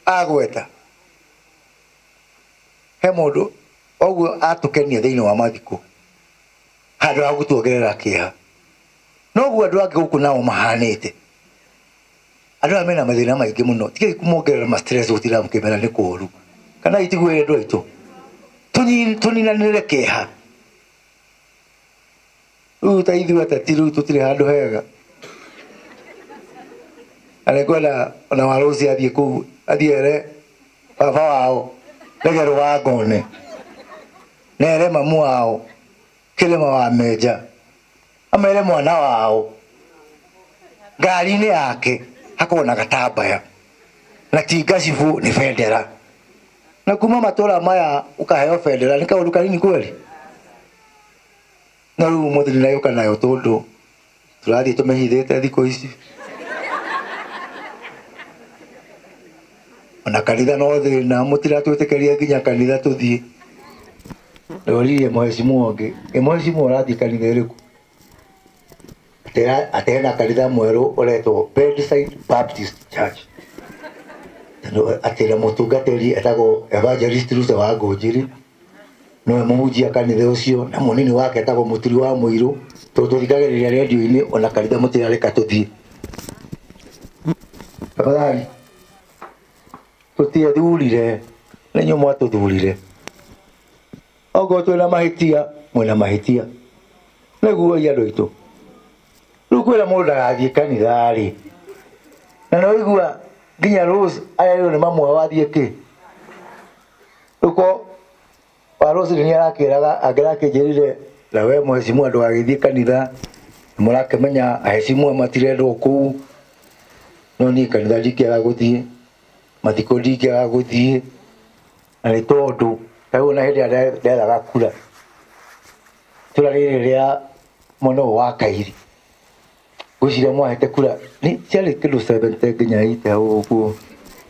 agweta he mundu oguo atukenia thiini wa mathiko handu ha gutuongerera kiha noguo andu angi guku nao mahanite andu amena mathina maingi muno tike kumongerera ma stress utira mukimera ni kuru kana itigwe andu aitu tuninanire kiha utaithu atatiru tutire handu hega alegwala ona warusi athie ku athiere baba wao legero wa ngone nere mamu wao kilema wa meja amere mwana wao gari ni yake hakona gatabaya na tigashifu ni federa na kuma matora maya ukaheo federa nika uruka nini kweli na rumu muthiri nayo kana yo tondu turathi tumehithete thiko ici ona kanitha no thina mutira twitekeria nginya kanitha tuthie ndoririe mheshimiwa onge mheshimiwa rathi kanitha iriku atena kanitha mweru uretwo Bedside Baptist Church atira mutungatiri etago evangelist Rusa wa Ngunjiri no muhujia kanitha ucio na munini wake etago muturi wa muiru tuthikagiriria radio-ini ona kanitha mutira reka tuthie tafadhali tutie thurire na nyumo tuthurire ogo twina mahitia mwina mahitia neguo ya ndoito rukwira mundu agathie kanitha ri na no igua nginya Rose ayo ni mamwe wathie ki uko wa Rose ni arakiraga agerake jerire na we mheshimiwa ndo agithie kanitha murake menya aheshimiwa matirendo ku no ni kanitha dikia guthie mathiko dikia guthie na ni tondu tayo na hili nderaga kura turarire ria mono wa kairi gucire mwahete kura ni ciari kindu 70 nginya ite uguo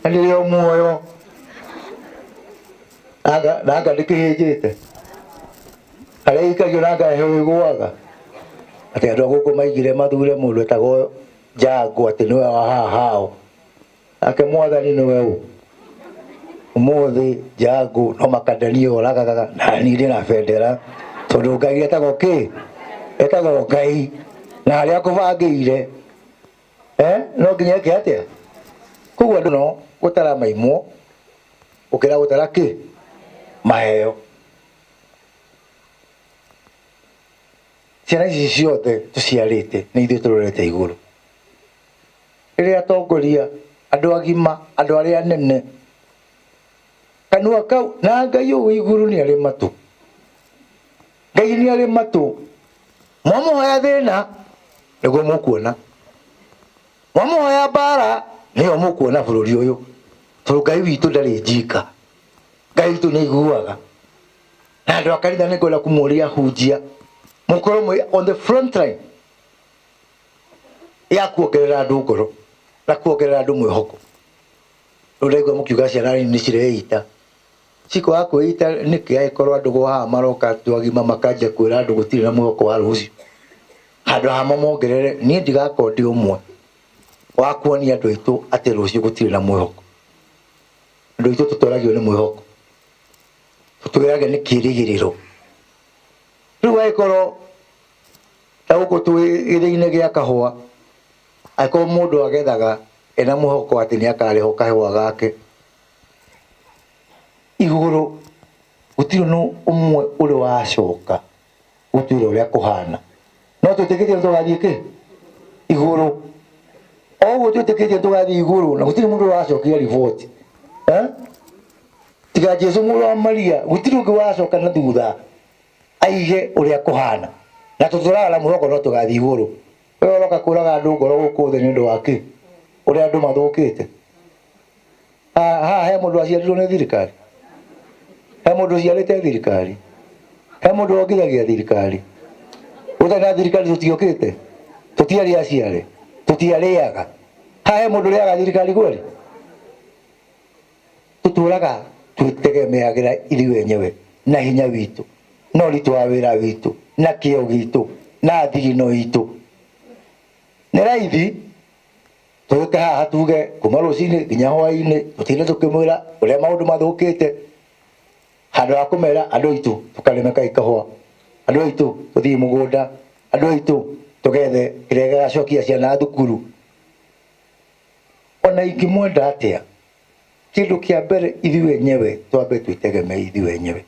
ani rio muoyo naga ndikihijite aria ikagio naga hewe gwaga ati andu guku maigire mathure mundu etago Jago ati niwe wa hao ake mwathani niwe u umuthi Jago no makadanio ragaga na nire na federa tondu ngai etago ki etago ngai na aria kubangire no nginya ki atia kuguo andu no gutara maimo ukira gutara ki maheo ciana ici ciothe tuciarite ni ithuĩ turorete iguru iria atongoria andu agima andu aria nene kanua kau na ngai u iguru ni ari matu ngai ni ari matu mwamuhoya thina niguo mukuona mwamuhoya bara niyo mukuona bururi uyu tondu ngai witu ndari njika ngai witu ni iguaga na andu akanitha ni kwenda kumuria hunjia mukoro on the front line ya kuongerera andu ngoro na kuongerera andu mwihoko nduraigua mukiuga ciana ni cireita ciko akwita niki aikorwo andu goha maroka andu agima makanja kwira andu gutire na mwihoko wa rucio handu hamo mongerere ni ndigakorwo ndi umwe wa kuonia andu aitu ati rucio gutire na mwihoko andu aitu tutoragio ni mwihoko tutwirage ni kirigiriro riu aikorwo ta uko twigire-ini gia kahua aikorwo mundu agethaga ena muhoko ati ni akariho kahua gake iguru gutiro no umwe uri wacoka gutiro ria kuhana no tutikirie tugathie ki iguru oguo tutikirie tugathie iguru na gutiro mundu wacokia report tiga Jesu muru wa Maria gutiro ngi wacoka na thutha aige uria kuhana na tuturara muhoko no tugathie iguru we oroka kuraga andu ngoro guku thi ni ndu waki uria andu mathukite he mundu aciarirwo ni thirikari he mundu ciarite thirikari he mundu ongithagia thirikari uthe na thirikari tutiokite tutiari aciare tutiariaga he mundu riaga thirikari kweli tuturaga twitegemeagira iri wenyewe na hinya witu no ritu wa wira witu na kio gitu na thigino itu ni raithi tuke haha tuge kuma rucini nginya hwaini tutine tukimwira uria maundu mathukite handu ha kumera andu aitu tukaremeka ikahwa andu aitu tuthii mugunda andu aitu tugethe kirega gacokia ciana thukuru ona ingimwenda atia kindu kia mbere ithuĩ wenyewe twambe twitegemee ithuĩ wenyewe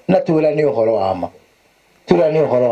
na twĩrane ũhoro wa ma twĩrane ũhoro